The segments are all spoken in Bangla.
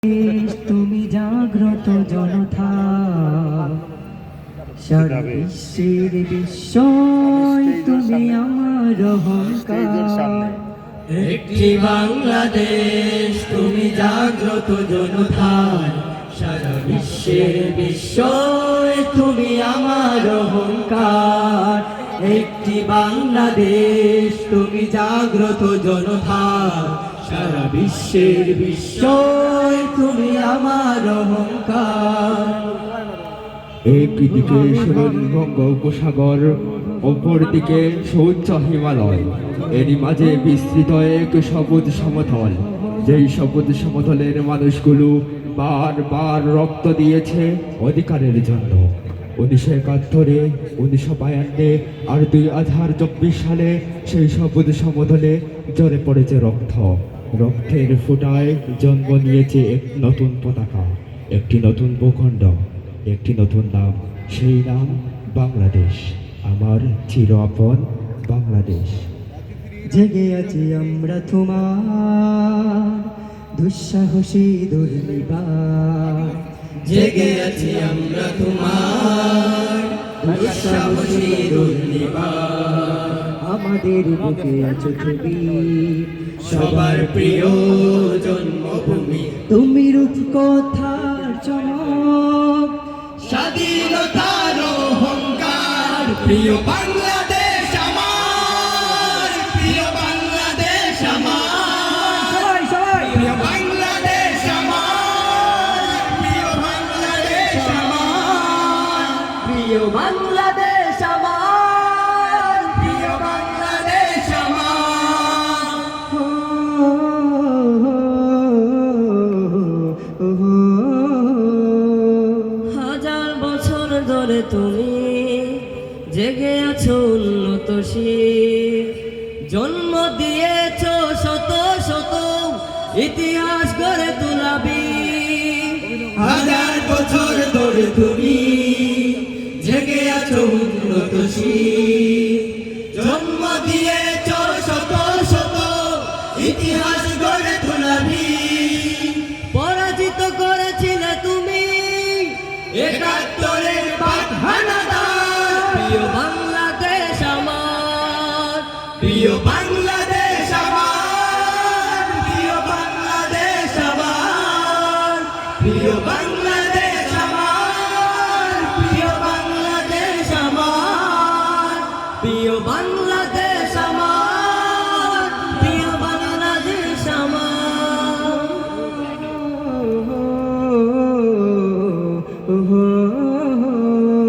তুমি জাগ্রত জনতা, সারা বিশ্বের বিস্ময় তুমি আমার অহংকার। একটি বাংলাদেশ তুমি জাগ্রত জনতা, সারা বিশ্বের বিস্ময় তুমি আমার অহংকার। একটি বাংলাদেশ তুমি জাগ্রত জনতা, সারা বিশ্বের বিস্ময় তুমি আমার অহংকার। একদিকে সুরঙ্গ উপসাগর, অপরদিকে সুউচ্চ হিমালয়, এরই মাঝে বিস্তৃত এক সবুজ সমতল। যেই সবুজ সমতলের মানুষগুলো বারবার রক্ত দিয়েছে অধিকারের জন্য। 1971, 1952 আর 2024 সালে সেই সবুজ সমতলে ঝরে পড়েছে রক্ত। রক্তের ফোঁটায় জন্ম নিয়েছে এক নতুন পতাকা, একটি নতুন ভূখণ্ড, একটি নতুন নাম। সেই নাম বাংলাদেশ, আমার চির আপন বাংলাদেশ। জেগে আছি আমরা তোমার দুঃসাহসী দুর্নিবার, জেগে আছি আমরা তোমার দুঃসাহসী দুর্নিবার। আমাদের বুকে আছো ছবি সবার প্রিয় জন্মভূমি, তুমি রূপকথার চমক, স্বাধীনতার অহংকার। প্রিয় বাংলাদেশ আমার, প্রিয় বাংলাদেশ আমার, প্রিয় বাংলাদেশ আমার, প্রিয় বাংলাদেশ আমার, প্রিয় বাংলাদেশ আমার, প্রিয় বাংলাদেশ আমার। হাজার বছর ধরে তুমি জেগে আছো উন্নত শির, জন্ম দিয়েছ শত শত ইতিহাস গড়ে তোলাবি। হাজার বছর ধরে তুমি জেগে আছো উন্নত শির, জন্ম দিয়েছ শত শত ইতিহাস গড়ে তোলাবি। পরাজিত করেছিলে তুমি 71-এর পাক হানাদার। প্রিয় বাংলাদেশ আমার, প্রিয় বাংলাদেশ আমার, প্রিয় বাংলাদেশ আমার, প্রিয় বাংলাদেশ আমার, প্রিয় বাংলাদেশ আমার, প্রিয় বাংলাদেশ আমার, প্রিয় বাংলাদেশ আমার।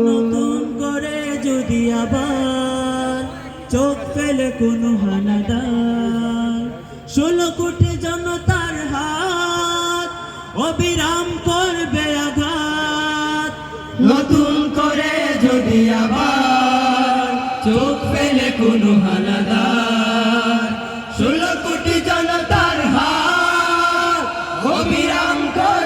নতুন করে যদি আবার চোখ ফেলে কোনো হানাদার, 16 কোটি জনতার হাত অবিরাম করবে আঘাত। নতুন করে যদি আবার চোখ ফেলে কোনো হানাদার, 16 কোটি জনতার হাত অবিরাম করবে